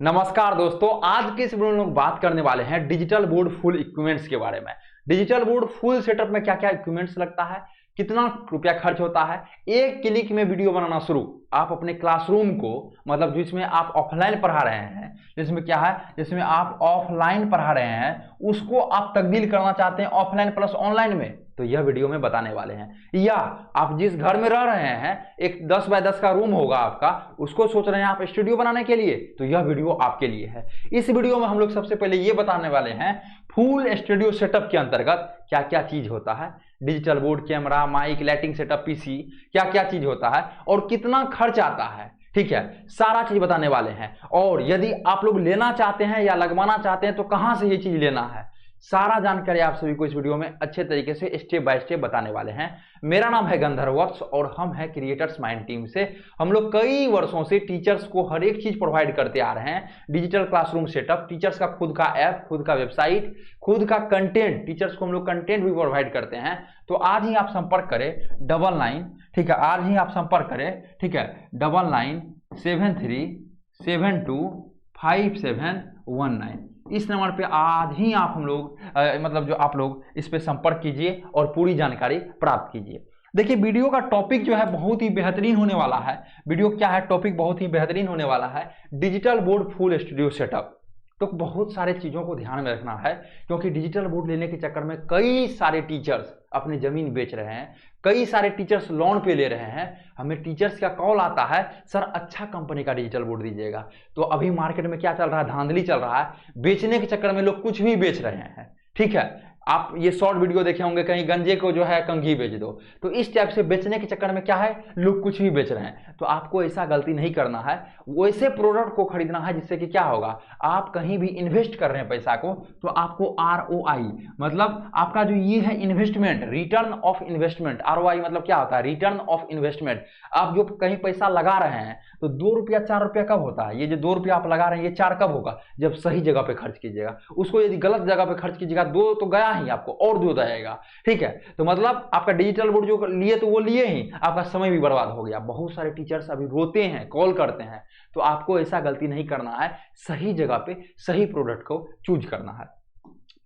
नमस्कार दोस्तों, आज के इस वीडियो में लोग बात करने वाले हैं डिजिटल बोर्ड फुल इक्विपमेंट्स के बारे में। डिजिटल बोर्ड फुल सेटअप में क्या क्या इक्विपमेंट्स लगता है, कितना रुपया खर्च होता है, एक क्लिक में वीडियो बनाना शुरू। आप अपने क्लासरूम को मतलब जिसमें आप ऑफलाइन पढ़ा रहे हैं, जिसमें क्या है, जिसमें आप ऑफलाइन पढ़ा रहे हैं, उसको आप तब्दील करना चाहते हैं ऑफलाइन प्लस ऑनलाइन में, तो यह वीडियो में बताने वाले हैं। या आप जिस घर में रह रहे हैं, एक 10 बाय 10 का रूम होगा आपका, उसको सोच रहे हैं आप स्टूडियो बनाने के लिए, तो यह वीडियो आपके लिए है। इस वीडियो में हम लोग सबसे पहले ये बताने वाले हैं फुल स्टूडियो सेटअप के अंतर्गत क्या क्या चीज होता है, digital board, camera, mic, lighting setup, PC, क्या क्या चीज होता है और कितना खर्च आता है। ठीक है, सारा चीज बताने वाले हैं। और यदि आप लोग लेना चाहते हैं या लगवाना चाहते हैं तो कहां से ये चीज लेना है, सारा जानकारी आप सभी को इस वीडियो में अच्छे तरीके से स्टेप बाय स्टेप बताने वाले हैं। मेरा नाम है गंधर्व वत्स और हम हैं क्रिएटर्स माइंड टीम से। हम लोग कई वर्षों से टीचर्स को हर एक चीज प्रोवाइड करते आ रहे हैं। डिजिटल क्लासरूम सेटअप, टीचर्स का खुद का ऐप, खुद का वेबसाइट, खुद का कंटेंट, टीचर्स को हम लोग कंटेंट भी प्रोवाइड करते हैं। तो आज ही आप संपर्क करें 99, ठीक है, आज ही आप संपर्क करें, ठीक है, 9973725719 इस नंबर पे आज ही आप हम लोग मतलब जो आप लोग इस पे संपर्क कीजिए और पूरी जानकारी प्राप्त कीजिए। देखिए, वीडियो का टॉपिक जो है बहुत ही बेहतरीन होने वाला है। वीडियो क्या है, टॉपिक बहुत ही बेहतरीन होने वाला है, digital board full studio setup. तो बहुत सारे चीज़ों को ध्यान में रखना है, क्योंकि डिजिटल बोर्ड लेने के चक्कर में कई सारे टीचर्स अपनी ज़मीन बेच रहे हैं, कई सारे टीचर्स लोन पे ले रहे हैं। हमें टीचर्स का कॉल आता है, सर अच्छा कंपनी का डिजिटल बोर्ड दीजिएगा। तो अभी मार्केट में क्या चल रहा है, धांधली चल रहा है, बेचने के चक्कर में लोग कुछ भी बेच रहे हैं। ठीक है, आप ये शॉर्ट वीडियो देखे होंगे, कहीं गंजे को जो है कंघी बेच दो, तो इस टाइप से बेचने के चक्कर में क्या है, लोग कुछ भी बेच रहे हैं। तो आपको ऐसा गलती नहीं करना है, वैसे प्रोडक्ट को खरीदना है जिससे कि क्या होगा, आप कहीं भी इन्वेस्ट कर रहे हैं पैसा को, तो आपको ROI मतलब आपका जो ये है investment, return of investment, ROI मतलब क्या होता है, रिटर्न ऑफ इन्वेस्टमेंट। आप जो कहीं पैसा लगा रहे हैं तो 2 रुपया 4 रुपया कब होता है, ये जो 2 रुपया आप लगा रहे हैं ये 4 कब होगा, जब सही जगह पे खर्च कीजिएगा। उसको यदि गलत जगह पे खर्च कीजिएगा, 2 तो गया ही, आपको और 2 जाएगा। ठीक है, तो मतलब आपका डिजिटल बोर्ड जो लिए तो वो लिए ही, आपका समय भी बर्बाद हो गया। बहुत सारे टीचर्स अभी रोते हैं, कॉल करते हैं। तो आपको ऐसा गलती नहीं करना है, सही जगह पे सही प्रोडक्ट को चूज करना है।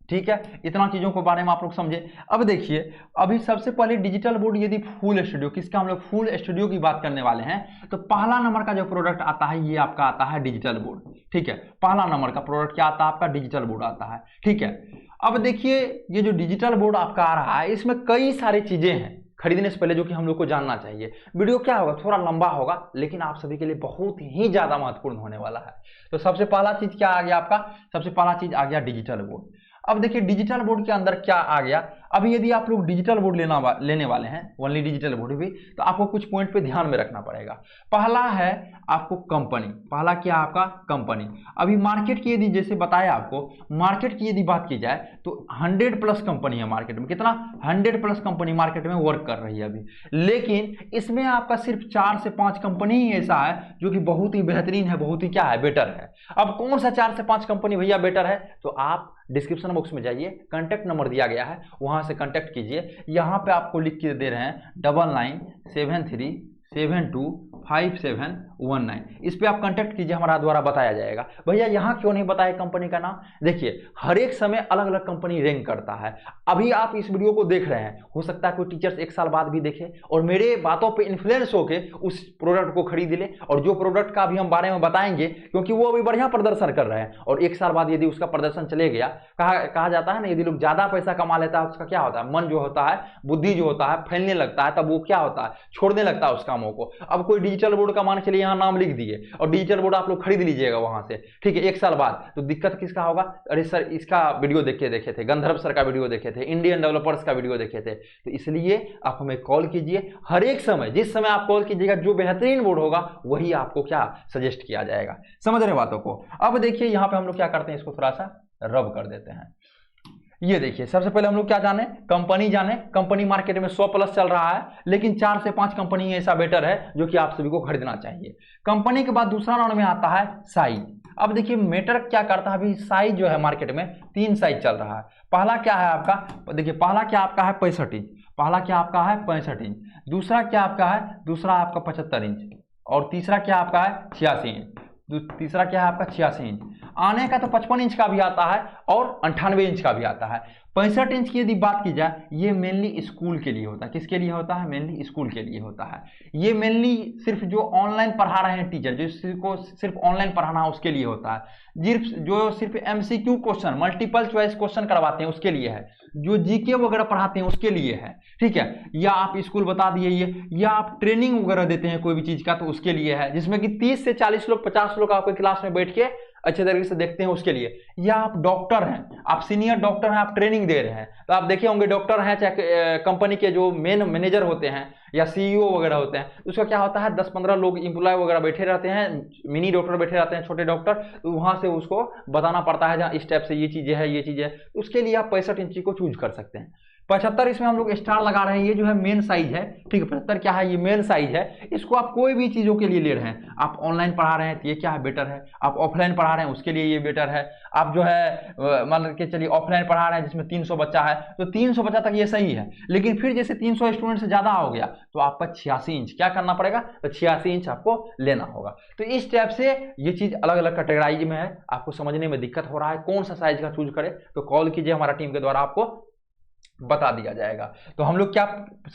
ठीक है, इतना चीजों के बारे में आप लोग समझे। अब देखिए, अभी सबसे पहले डिजिटल बोर्ड यदि फुल स्टूडियो, किसका हम लोग फुल स्टूडियो की बात करने वाले हैं, तो पहला नंबर का जो प्रोडक्ट आता है ये आपका आता है डिजिटल बोर्ड। ठीक है, पहला नंबर का प्रोडक्ट क्या आता है, आपका डिजिटल बोर्ड आता है। ठीक है, अब देखिए ये जो डिजिटल बोर्ड आपका आ रहा है, इसमें कई सारी चीजें हैं खरीदने से पहले जो कि हम लोग को जानना चाहिए। वीडियो क्या होगा, थोड़ा लंबा होगा, लेकिन आप सभी के लिए बहुत ही ज्यादा महत्वपूर्ण होने वाला है। तो सबसे पहला चीज क्या आ गया आपका, सबसे पहला चीज आ गया डिजिटल बोर्ड। अब देखिए डिजिटल बोर्ड के अंदर क्या आ गया। अभी यदि आप लोग डिजिटल बोर्ड लेने वाले हैं, ओनली डिजिटल बोर्ड भी, तो आपको कुछ पॉइंट पे ध्यान में रखना पड़ेगा। पहला है आपको कंपनी, पहला क्या आपका कंपनी। अभी मार्केट की यदि जैसे बताया आपको, मार्केट की यदि बात की जाए तो 100+ कंपनी है मार्केट में। कितना, 100+ कंपनी मार्केट में वर्क कर रही है अभी। लेकिन इसमें आपका सिर्फ 4 से 5 कंपनी ही ऐसा है जो कि बहुत ही बेहतरीन है, बहुत ही क्या है, बेटर है। अब कौन सा 4 से 5 कंपनी भैया बेटर है, तो आप डिस्क्रिप्शन बॉक्स में जाइए, कांटेक्ट नंबर दिया गया है, वहां से कांटेक्ट कीजिए। यहां पे आपको लिख के दे रहे हैं 9973725719, इस पे आप कांटेक्ट कीजिए, हमारा द्वारा बताया जाएगा। भैया यहाँ क्यों नहीं बताया कंपनी का नाम, देखिए हर एक समय अलग अलग कंपनी रैंक करता है। अभी आप इस वीडियो को देख रहे हैं, हो सकता है कोई टीचर्स 1 साल बाद भी देखे और मेरे बातों पे इन्फ्लुएंस होके उस प्रोडक्ट को खरीद ले, और जो प्रोडक्ट का अभी हम बारे में बताएंगे, क्योंकि वो अभी बढ़िया प्रदर्शन कर रहे हैं, और 1 साल बाद यदि उसका प्रदर्शन चले गया, कहा जाता है ना, यदि लोग ज्यादा पैसा कमा लेता है उसका क्या होता है, मन जो होता है, बुद्धि जो होता है, फैलने लगता है, तब वो क्या होता है, छोड़ने लगता है उस कामों को। अब कोई डिजिटल बोर्ड का मान चलिए यहाँ नाम लिख दिए और डिजिटल बोर्ड आप लोग खरीद लीजिएगा वहां से, ठीक है, 1 साल बाद, तो दिक्कत किसका होगा, अरे सर इसका वीडियो देखे थे, गंधर्व सर का वीडियो देखे थे, इंडियन डेवलपर्स का वीडियो देखे थे। तो इसलिए आप हमें कॉल कीजिए, हर एक समय जिस समय आप कॉल कीजिएगा, जो बेहतरीन बोर्ड होगा वही आपको क्या सजेस्ट किया जाएगा। समझ रहे बातों को। अब देखिए यहाँ पे हम लोग क्या करते हैं, इसको थोड़ा सा रब कर देते हैं। ये देखिए, सबसे पहले हम लोग क्या जाने, कंपनी जाने। कंपनी मार्केट में 100+ चल रहा है, लेकिन 4 से 5 कंपनी ऐसा बेटर है जो कि आप सभी को खरीदना चाहिए। कंपनी के बाद दूसरा राउंड में आता है साइज। अब देखिए मैटर क्या करता है, अभी साइज जो है मार्केट में 3 साइज चल रहा है। पहला क्या है आपका, देखिए पहला क्या आपका है 65 इंच, पहला क्या आपका है 65 इंच। दूसरा क्या आपका है, दूसरा आपका 75 इंच, और तीसरा क्या आपका है 86 इंच। तीसरा क्या है आपका 86 इंच। आने का तो 55 इंच का भी आता है और 98 इंच का भी आता है। 65 इंच की यदि बात की जाए, ये मेनली स्कूल के लिए होता है। किसके लिए होता है? मेनली स्कूल के लिए होता है। ये मेनली सिर्फ जो ऑनलाइन पढ़ा रहे हैं टीचर, जिसको सिर्फ ऑनलाइन पढ़ाना है उसके लिए होता है। जो सिर्फ MCQ question, multiple choice question करवाते हैं उसके लिए है। जो GK वगैरह पढ़ाते हैं उसके लिए है, ठीक है। या आप स्कूल बता दिए ये, या आप ट्रेनिंग वगैरह देते हैं कोई भी चीज का, तो उसके लिए है, जिसमें कि 30 से 40 लोग 50 लोग आपके क्लास में बैठ के अच्छे तरीके से देखते हैं उसके लिए। या आप डॉक्टर हैं, आप सीनियर डॉक्टर हैं, आप ट्रेनिंग दे रहे हैं, तो आप देखे होंगे डॉक्टर हैं चाहे कंपनी के जो मेन मैनेजर होते हैं या CEO वगैरह होते हैं, उसका क्या होता है 10-15 लोग एम्प्लॉय वगैरह बैठे रहते हैं, मिनी डॉक्टर बैठे रहते हैं, छोटे डॉक्टर, तो वहां से उसको बताना पड़ता है जहाँ इस टाइप से ये चीजें है, ये चीजें, उसके लिए आप 65 इंची को चूज कर सकते हैं। 75 इसमें हम लोग स्टार लगा रहे हैं, ये जो है मेन साइज है, ठीक है। 75 क्या है? ये मेन साइज है। इसको आप कोई भी चीजों के लिए ले रहे हैं, आप ऑनलाइन पढ़ा रहे हैं तो ये क्या है? बेटर है। आप ऑफलाइन पढ़ा रहे हैं उसके लिए ये बेटर है। आप जो है मान के चलिए ऑफलाइन पढ़ा रहे हैं जिसमें 300 बच्चा है, तो 300 बच्चा तक ये सही है। लेकिन फिर जैसे 300 स्टूडेंट से ज्यादा हो गया तो आपका 86 इंच क्या करना पड़ेगा? तो 86 इंच आपको लेना होगा। तो इस टाइप से ये चीज अलग अलग कैटेगराइज में है। आपको समझने में दिक्कत हो रहा है कौन सा साइज का चूज करे, तो कॉल कीजिए, हमारा टीम के द्वारा आपको बता दिया जाएगा। तो हम लोग क्या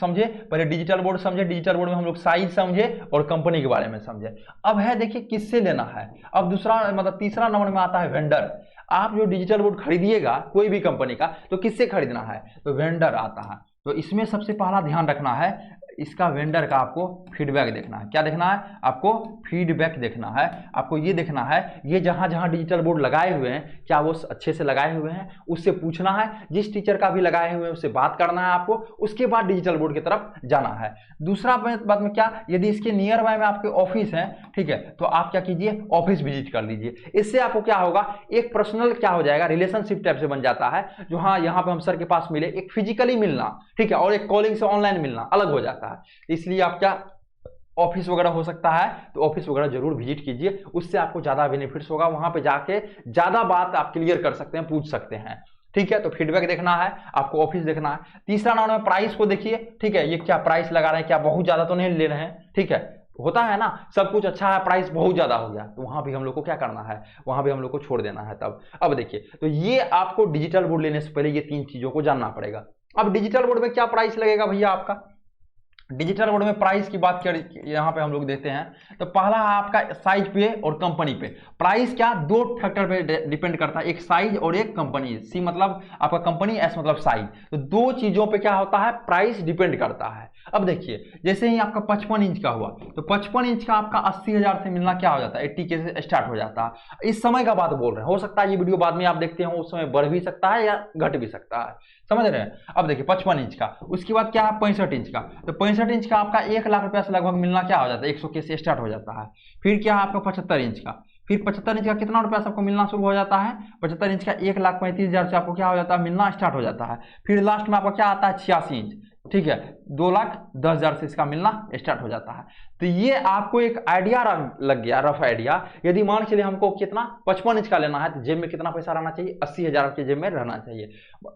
समझे? पहले डिजिटल बोर्ड समझे, डिजिटल बोर्ड में हम लोग साइज समझे और कंपनी के बारे में समझे। अब है देखिए किससे लेना है। अब दूसरा मतलब तीसरा नंबर में आता है वेंडर। आप जो डिजिटल बोर्ड खरीदिएगा कोई भी कंपनी का, तो किससे खरीदना है? तो वेंडर आता है। तो इसमें सबसे पहला ध्यान रखना है, इसका वेंडर का आपको फीडबैक देखना है। क्या देखना है? आपको फीडबैक देखना है। आपको ये देखना है ये जहां जहां डिजिटल बोर्ड लगाए हुए हैं क्या वो अच्छे से लगाए हुए हैं, उससे पूछना है। जिस टीचर का भी लगाए हुए हैं उससे बात करना है आपको, उसके बाद डिजिटल बोर्ड की तरफ जाना है। दूसरा बात में क्या, यदि इसके नियर बाय में आपके ऑफिस है, ठीक है, तो आप क्या कीजिए? ऑफिस विजिट कर लीजिए। इससे आपको क्या होगा? एक पर्सनल क्या हो जाएगा, रिलेशनशिप टाइप से बन जाता है, जो हाँ यहाँ पे हम सर के पास मिले, एक फिजिकली मिलना, ठीक है, और एक कॉलिंग से ऑनलाइन मिलना अलग हो जाता है। इसलिए आप क्या ऑफिस वगैरह हो सकता है तो ऑफिस वगैरह जरूर विजिट कीजिए, उससे आपको ज्यादा बेनिफिट्स होगा। वहां पे जाके ज्यादा बात आप क्लियर कर सकते हैं, पूछ सकते हैं, ठीक है। तो फीडबैक देखना है आपको, ऑफिस देखना है। तीसरा नाम है प्राइस को देखिए, ठीक है, ये क्या प्राइस लगा रहे हैं, क्या बहुत ज्यादा तो नहीं ले रहे हैं, ठीक है। होता है ना, सब कुछ अच्छा है, प्राइस बहुत ज्यादा हो गया, तो वहां भी हम लोग को क्या करना है? वहां भी हम लोग को छोड़ देना है तब। अब देखिए, तो ये आपको डिजिटल बोर्ड लेने से पहले ये 3 चीजों को जानना पड़ेगा। अब डिजिटल बोर्ड में क्या प्राइस लगेगा भैया आपका? डिजिटल बोर्ड में प्राइस की बात कर यहाँ पे हम लोग देते हैं, तो पहला आपका साइज पे और कंपनी पे। प्राइस क्या 2 फैक्टर पे डिपेंड करता है, एक साइज और एक कंपनी। सी मतलब आपका कंपनी, एस मतलब साइज। तो 2 चीजों पे क्या होता है? प्राइस डिपेंड करता है। अब देखिए, जैसे ही आपका 55 इंच का हुआ, तो 55 इंच का आपका 80,000 से मिलना क्या हो जाता है? 80K से स्टार्ट हो जाता है। इस समय का बात बोल रहे हैं, हो सकता है ये वीडियो बाद में आप देखते हो, उस समय बढ़ भी सकता है या घट भी सकता है, समझ रहे हैं। अब देखिए 55 इंच का, उसके बाद क्या है 65 इंच का। तो 65 इंच का आपका 1 लाख रुपया से लगभग मिलना क्या हो जाता है? 100K से स्टार्ट हो जाता है। फिर क्या है आपका 75 इंच का, फिर 75 इंच का कितना रुपया सबको मिलना शुरू हो जाता है? 75 इंच का 1,35,000 से आपको क्या हो जाता है? मिलना स्टार्ट हो जाता है। फिर लास्ट में आपका क्या आता है? 86 इंच, ठीक है, 2,10,000 से इसका मिलना स्टार्ट हो जाता है। तो ये आपको एक आइडिया लग गया, रफ आइडिया। यदि मान चलिए हमको कितना 55 इंच का लेना है, तो जेब में कितना पैसा रहना चाहिए? 80,000 के जेब में रहना चाहिए।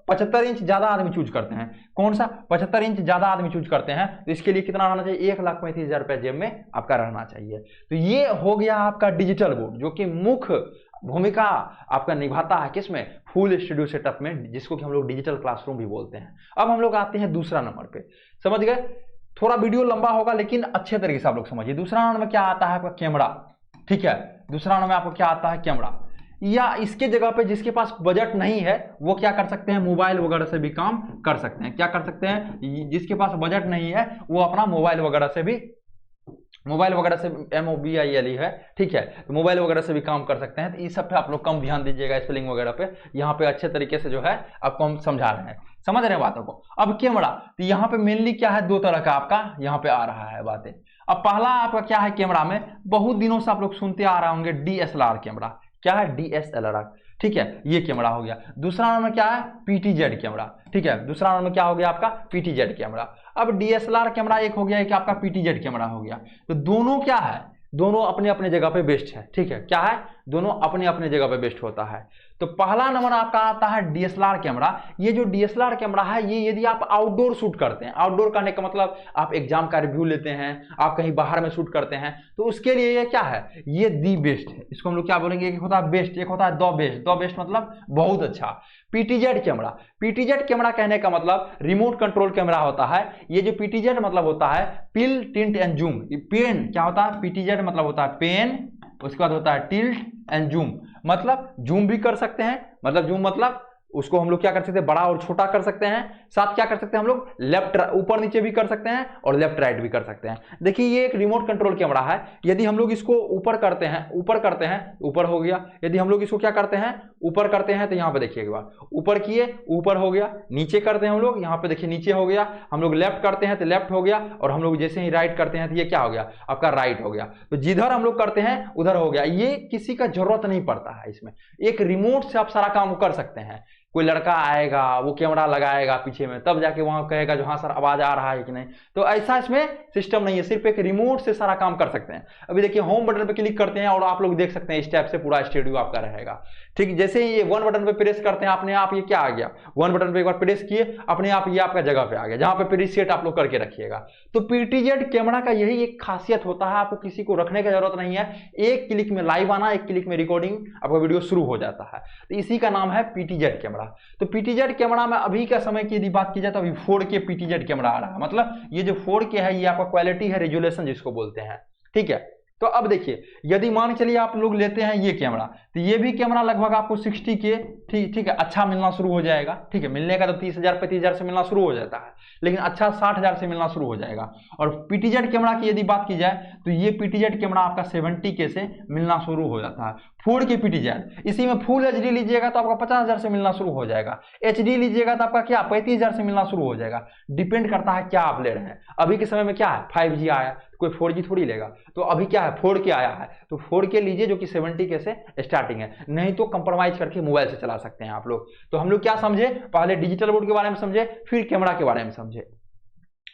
75 इंच ज्यादा आदमी चूज करते हैं, कौन सा? 75 इंच ज्यादा आदमी चूज करते हैं, तो इसके लिए कितना रहना चाहिए? 1,35,000 रुपया जेब में आपका रहना चाहिए। तो ये हो गया आपका डिजिटल बोर्ड, जो कि मुख्य भूमिका आपका निभाता है किसमें? फुल स्टूडियो सेटअप में, जिसको कि हम लोग डिजिटल क्लासरूम भी बोलते हैं। अब हम लोग आते हैं दूसरा नंबर पे, समझ गए? थोड़ा वीडियो लंबा होगा लेकिन अच्छे तरीके से आप लोग समझिए। दूसरा नंबर में क्या आता है आपका? कैमरा, ठीक है। दूसरा नंबर में आपको क्या आता है? कैमरा। या इसके जगह पे जिसके पास बजट नहीं है वो क्या कर सकते हैं? मोबाइल वगैरह से भी काम कर सकते हैं। क्या कर सकते हैं? जिसके पास बजट नहीं है वो अपना मोबाइल वगैरह से भी MOBILE है, ठीक है, तो मोबाइल वगैरह से भी काम कर सकते हैं। तो इस सब पे आप लोग कम ध्यान दीजिएगा, स्पेलिंग वगैरह पे। यहाँ पे अच्छे तरीके से जो है आपको हम समझा रहे हैं, समझ रहे हैं बातों को। अब कैमरा, तो यहाँ पे मेनली क्या है? 2 तरह का आपका यहाँ पे आ रहा है बातें। अब पहला आपका क्या है? कैमरा में बहुत दिनों से आप लोग सुनते आ रहे होंगे DSLR कैमरा। क्या है? DSLR, ठीक है, ये कैमरा हो गया। दूसरा नंबर क्या है? PTZ कैमरा, ठीक है। दूसरा नंबर क्या हो गया आपका? PTZ camera. अब DSLR कैमरा एक हो गया, एक आपका PTZ कैमरा हो गया। तो दोनों क्या है? दोनों अपने अपने जगह पे बेस्ट है, ठीक है। क्या है? दोनों अपने अपने जगह पे बेस्ट होता है। तो पहला नंबर आपका आता है डीएसएलआर कैमरा। ये जो डीएसएलआर कैमरा है, ये यदि आप आउटडोर शूट करते हैं, आउटडोर करने का मतलब आप एग्जाम का रिव्यू लेते हैं, आप कहीं बाहर में शूट करते हैं, तो उसके लिए ये क्या है, ये दी बेस्ट है। इसको हम लोग क्या बोलेंगे, एक होता है बेस्ट, एक होता है द बेस्ट। द बेस्ट मतलब बहुत अच्छा। पीटीजेड कैमरा, पीटीजेड कैमरा कहने का मतलब रिमोट कंट्रोल कैमरा होता है। ये जो पीटीजेड मतलब होता है पिल, टिल्ट एंड जूम। पेन क्या होता है, पीटीजेड मतलब होता है पेन, उसके बाद होता है टिल्ट एंड जूम, मतलब जूम भी कर सकते हैं, मतलब जूम मतलब उसको हम लोग क्या कर सकते हैं, बड़ा और छोटा कर सकते हैं। साथ क्या कर सकते हैं हम लोग, लेफ्ट ऊपर नीचे भी कर सकते हैं और लेफ्ट राइट भी कर सकते हैं। देखिए ये एक रिमोट कंट्रोल कैमरा है। यदि हम लोग इसको ऊपर करते हैं, ऊपर हो गया। यदि हम लोग इसको क्या करते हैं, ऊपर करते हैं, तो यहाँ पे देखिए एक बार ऊपर किए, ऊपर हो गया। नीचे करते हैं हम लोग, यहाँ पे देखिए नीचे हो गया। हम लोग लेफ्ट करते हैं तो लेफ्ट हो गया, और हम लोग जैसे ही राइट करते हैं तो ये क्या हो गया, आपका राइट हो गया। तो जिधर हम लोग करते हैं उधर हो गया। ये किसी का जरूरत नहीं पड़ता है, इसमें एक रिमोट से आप सारा काम कर सकते हैं। कोई लड़का आएगा, वो कैमरा लगाएगा पीछे में, तब जाके वहां कहेगा जो हाँ सर आवाज आ रहा है कि नहीं। तो ऐसा इसमें सिस्टम नहीं है, सिर्फ एक रिमोट से सारा काम कर सकते हैं। अभी देखिए होम बटन पे क्लिक करते हैं और आप लोग देख सकते हैं इस टाइप से पूरा स्टूडियो आपका रहेगा। ठीक, जैसे ही ये वन बटन पे प्रेस करते हैं, अपने आप ये क्या आ गया, वन बटन पे एक बार प्रेस किए, अपने आप ये आपका जगह पे आ गया, जहां पे प्रीसेट आप लोग करके रखिएगा। तो पीटीजेड कैमरा का यही एक खासियत होता है, आपको किसी को रखने की जरूरत नहीं है। एक क्लिक में लाइव आना, एक क्लिक में रिकॉर्डिंग, आपका वीडियो शुरू हो जाता है। तो इसी का नाम है पीटीजेड कैमरा। तो पीटीजेड कैमरा में अभी का समय की यदि बात की जाए तो अभी 4K पीटीजेड कैमरा आ रहा है। मतलब ये जो 4K है, ये आपका क्वालिटी है, रेजोल्यूशन जिसको बोलते हैं। ठीक है, तो अब देखिए यदि मान के चलिए आप लोग लेते हैं ये कैमरा, तो ये भी कैमरा लगभग आपको 60K ठीक है अच्छा मिलना शुरू हो जाएगा। ठीक है, मिलने का तो 30,000 35,000 से मिलना शुरू हो जाता है, लेकिन अच्छा 60,000 से मिलना शुरू हो जाएगा। और पीटीजेड कैमरा की यदि बात की जाए तो ये पीटीजेड कैमरा आपका 70K से मिलना शुरू हो जाता है। 4K पीटीजेड, इसी में फुल एचडी लीजिएगा तो आपका 50,000 से मिलना शुरू हो जाएगा। एचडी लीजिएगा तो आपका क्या 35,000 से मिलना शुरू हो जाएगा। डिपेंड करता है क्या आप ले रहे हैं। अभी के समय में क्या है, 5G आया, कोई 4G थोड़ी लेगा। तो अभी क्या है, 4K आया है, तो 4K लीजिए जो कि 70K से स्टार्टिंग है, नहीं तो कंप्रोमाइज करके मोबाइल से चला सकते हैं आप लोग। तो हम लोग क्या समझे, पहले डिजिटल बोर्ड के बारे में समझे, फिर कैमरा के बारे में समझे।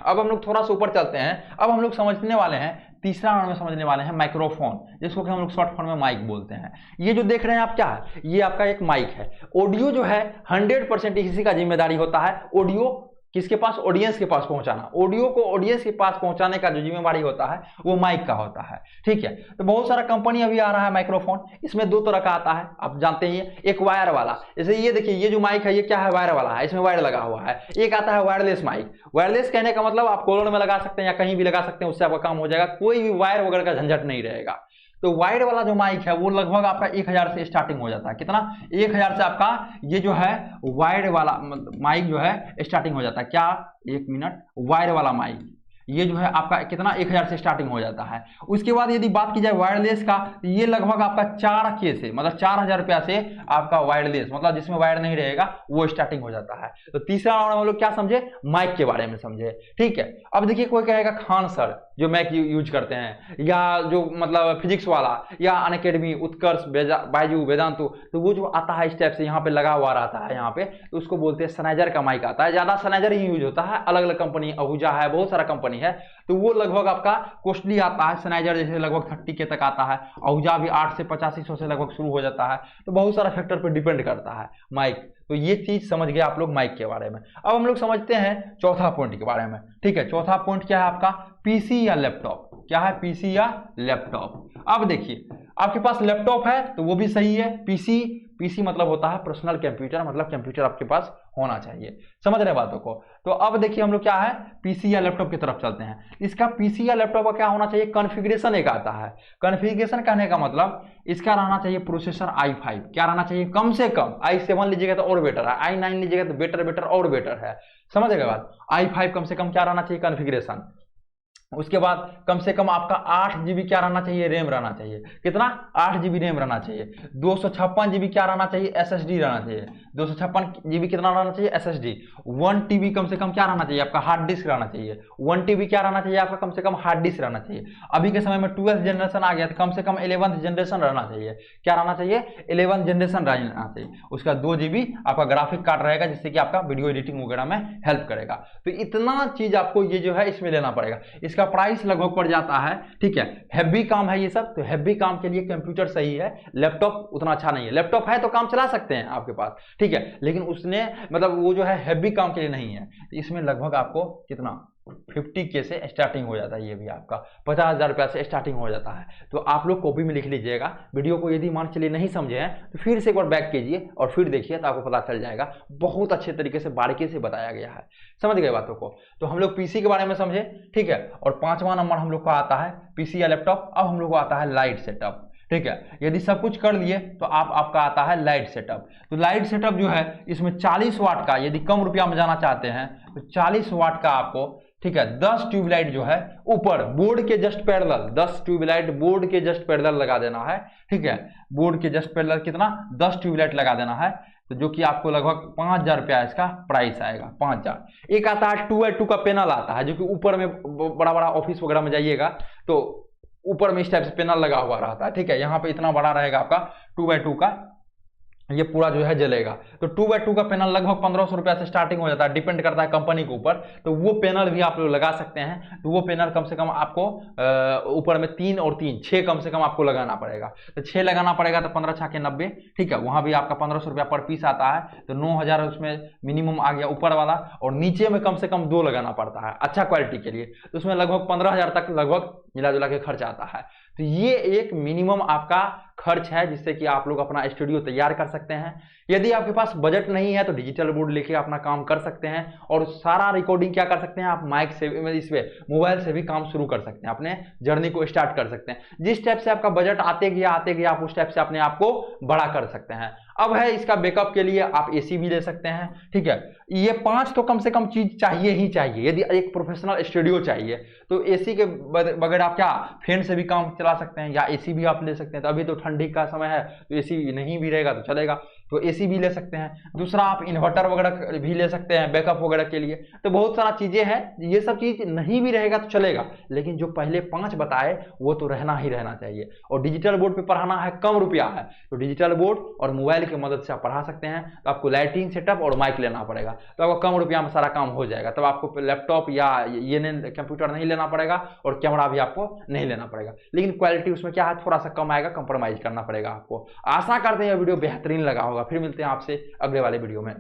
अब हम लोग थोड़ा सा ऊपर चलते हैं। अब हम लोग समझने वाले हैं, तीसरा नंबर में समझने वाले हैं माइक्रोफोन, जिसको कि हम लोग शॉर्ट फॉर्म में माइक बोलते हैं। ये जो देख रहे हैं आप क्या है, ये आपका एक माइक है। ऑडियो जो है 100% इसी का जिम्मेदारी होता है। ऑडियो किसके पास, ऑडियंस के पास पहुंचाना। ऑडियो को ऑडियंस के पास पहुंचाने का जो जिम्मेवारी होता है वो माइक का होता है। ठीक है, तो बहुत सारा कंपनी अभी आ रहा है माइक्रोफोन। इसमें दो तरह का आता है, आप जानते ही हैं, एक वायर वाला, जैसे ये देखिए ये जो माइक है ये क्या है, वायर वाला है, इसमें वायर लगा हुआ है। एक आता है वायरलेस माइक। वायरलेस कहने का मतलब आप कॉलर में लगा सकते हैं या कहीं भी लगा सकते हैं, उससे आपका काम हो जाएगा, कोई भी वायर वगैरह का झंझट नहीं रहेगा। तो वायर्ड वाला जो माइक है वो लगभग आपका 1000 से स्टार्टिंग हो जाता है। कितना, 1000 से आपका ये जो है वायर्ड वाला माइक जो है स्टार्टिंग हो जाता है। क्या, एक मिनट, वायर वाला माइक ये जो है आपका कितना, 1000 से स्टार्टिंग हो जाता है। उसके बाद यदि बात की जाए वायरलेस का, तो ये लगभग आपका 4K से, मतलब 4000 रुपया से आपका वायरलेस, मतलब जिसमें वायर नहीं रहेगा, वो स्टार्टिंग हो जाता है। तो तीसरा राउंड हम लोग क्या समझे, माइक के बारे में समझे। ठीक है, अब देखिए कोई कहेगा खान सर जो मैक यूज करते हैं, या जो मतलब फिजिक्स वाला, या अनअकैडमी, उत्कर्ष, बायजू, वेदांतु, तो वो जो आता है इस टाइप से यहाँ पे लगा हुआ रहता है यहाँ पे, तो उसको बोलते हैं सनाइजर का माइक आता है। ज्यादा सनाइजर ही यूज होता है, अलग अलग कंपनी, आहूजा है, बहुत सारा कंपनी है, तो वो लगभग आपका कॉस्टली आता है। सनाइजर जैसे लगभग 30K तक आता है, आहूजा भी 8 से 8500 से लगभग शुरू हो जाता है। तो बहुत सारा फैक्टर पर डिपेंड करता है माइक। तो ये चीज समझ गए आप लोग माइक के बारे में। अब हम लोग समझते हैं चौथा पॉइंट के बारे में। ठीक है, चौथा पॉइंट क्या है आपका, पीसी या लैपटॉप। क्या है, पीसी या लैपटॉप। अब देखिए आपके पास लैपटॉप है तो वो भी सही है। पीसी मतलब होता है पर्सनल कंप्यूटर, मतलब कंप्यूटर आपके पास होना चाहिए। समझ रहे बातों को। तो अब देखिए हम लोग क्या है, पीसी या लैपटॉप की तरफ चलते हैं। इसका पीसी या लैपटॉप का क्या होना चाहिए, कॉन्फ़िगरेशन एक आता है। कॉन्फ़िगरेशन कहने का मतलब इसका रहना चाहिए प्रोसेसर i5। क्या रहना चाहिए, कम से कम i7 लीजिएगा तो और बेटर है, i9 लीजिएगा तो बेटर और बेटर है। समझेगा बात, i5 कम से कम क्या रहना चाहिए कॉन्फ़िगरेशन। उसके बाद कम से कम आपका 8GB क्या रहना चाहिए, रैम रहना चाहिए। कितना, 8GB रैम रहना चाहिए। 256GB क्या रहना चाहिए, SSD रहना चाहिए। 256GB कितना रहना चाहिए, SSD। 1TB कम से कम क्या रहना चाहिए, आपका हार्ड डिस्क रहना चाहिए। 1TB क्या रहना चाहिए आपका, कम से कम हार्ड डिस्क रहना चाहिए। अभी के समय में 12th जनरेशन आ गया तो कम से कम 11th जनरेशन रहना चाहिए। क्या रहना चाहिए, 11th जनरेशन रहना चाहिए। उसका 2GB आपका ग्राफिक कार्ड रहेगा, जिससे कि आपका वीडियो एडिटिंग वगैरह में हेल्प करेगा। तो इतना चीज आपको ये जो है इसमें लेना पड़ेगा। इसका इसका प्राइस लगभग पड़ जाता है, ठीक है। हैवी काम है ये सब, तो हैवी काम के लिए कंप्यूटर सही है, लैपटॉप उतना अच्छा नहीं है। लैपटॉप है तो काम चला सकते हैं आपके पास, ठीक है, लेकिन उसने मतलब वो जो है हैवी काम के लिए नहीं है। तो इसमें लगभग आपको कितना 50K से स्टार्टिंग हो जाता है, ये भी आपका 50,000 रुपया से स्टार्टिंग हो जाता है। तो आप लोग कॉपी में लिख लीजिएगा। वीडियो को यदि मान चलिए नहीं समझे हैं तो फिर से एक बार बैक कीजिए और फिर देखिए तो आपको पता चल जाएगा। बहुत अच्छे तरीके से बारीकी से बताया गया है, समझ गए बातों को। तो हम लोग पीसी के बारे में समझे, ठीक है। और 5वां नंबर हम लोग का आता है पीसी या लैपटॉप। अब हम लोग को आता है लाइट सेटअप, ठीक है। यदि सब कुछ कर लिए तो आपका आता है लाइट सेटअप। तो लाइट सेटअप जो है इसमें 40 वाट का, यदि कम रुपया में जाना चाहते हैं तो 40 वाट का आपको, ठीक है, 10 ट्यूबलाइट जो है ऊपर बोर्ड के जस्ट पैरेलल, 10 ट्यूबलाइट बोर्ड के जस्ट पैरेलल लगा देना है, ठीक है। बोर्ड के जस्ट पैरेलल कितना 10 ट्यूबलाइट लगा देना है, तो जो कि आपको लगभग 5,000 रुपया इसका प्राइस आएगा, 5,000। एक आता है 2x2 का पैनल आता है, जो कि ऊपर में बड़ा बड़ा ऑफिस वगैरह में जाइएगा तो ऊपर में इस टाइप से पैनल लगा हुआ रहता है, ठीक है। यहाँ पे इतना बड़ा रहेगा आपका 2x2 का, ये पूरा जो है जलेगा। तो 2x2 का पैनल लगभग 1500 रुपया से स्टार्टिंग हो जाता है, डिपेंड करता है कंपनी के ऊपर। तो वो पैनल भी आप लोग लगा सकते हैं। तो वो पैनल कम से कम आपको ऊपर में 3 और 3 6 कम से कम आपको लगाना पड़ेगा। तो 6 लगाना पड़ेगा तो 15 6 के 90, ठीक है। वहां भी आपका 1500 रुपया पर पीस आता है, तो 9,000 उसमें मिनिमम आ गया ऊपर वाला। और नीचे में कम से कम 2 लगाना पड़ता है अच्छा क्वालिटी के लिए, तो उसमें लगभग 15,000 तक लगभग मिला जुला के खर्च आता है। तो ये एक मिनिमम आपका खर्च है जिससे कि आप लोग अपना स्टूडियो तैयार कर सकते हैं। यदि आपके पास बजट नहीं है तो डिजिटल बोर्ड लेके अपना काम कर सकते हैं और सारा रिकॉर्डिंग क्या कर सकते हैं आप, माइक से, इस पे मोबाइल से भी काम शुरू कर सकते हैं, अपने जर्नी को स्टार्ट कर सकते हैं। जिस टाइप से आपका बजट आते गया आप उस टाइप से अपने आप को बड़ा कर सकते हैं। अब है इसका बैकअप के लिए आप एसी भी ले सकते हैं, ठीक है। ये 5 तो कम से कम चीज चाहिए ही चाहिए। यदि एक प्रोफेशनल स्टूडियो चाहिए तो एसी के बगैर आप क्या फैन से भी काम चला सकते हैं, या एसी भी आप ले सकते हैं। तो अभी तो ठंडी का समय है तो एसी नहीं भी रहेगा तो चलेगा, तो एसी भी ले सकते हैं। दूसरा आप इन्वर्टर वगैरह भी ले सकते हैं बैकअप वगैरह के लिए। तो बहुत सारा चीजें हैं, ये सब चीज नहीं भी रहेगा तो चलेगा, लेकिन जो पहले 5 बताए वो तो रहना ही रहना चाहिए। और डिजिटल बोर्ड पे पढ़ाना है, कम रुपया है, तो डिजिटल बोर्ड और मोबाइल की मदद से आप पढ़ा सकते हैं। तो आपको लाइटिंग सेटअप और माइक लेना पड़ेगा, तो आपको कम रुपया में सारा काम हो जाएगा। तब आपको लैपटॉप या ये कंप्यूटर नहीं लेना पड़ेगा और कैमरा भी आपको नहीं लेना पड़ेगा। लेकिन क्वालिटी उसमें क्या है, थोड़ा सा कम आएगा, कंप्रोमाइज करना पड़ेगा आपको। आशा करते हैं यह वीडियो बेहतरीन लगा होगा। फिर मिलते हैं आपसे अगले वाले वीडियो में।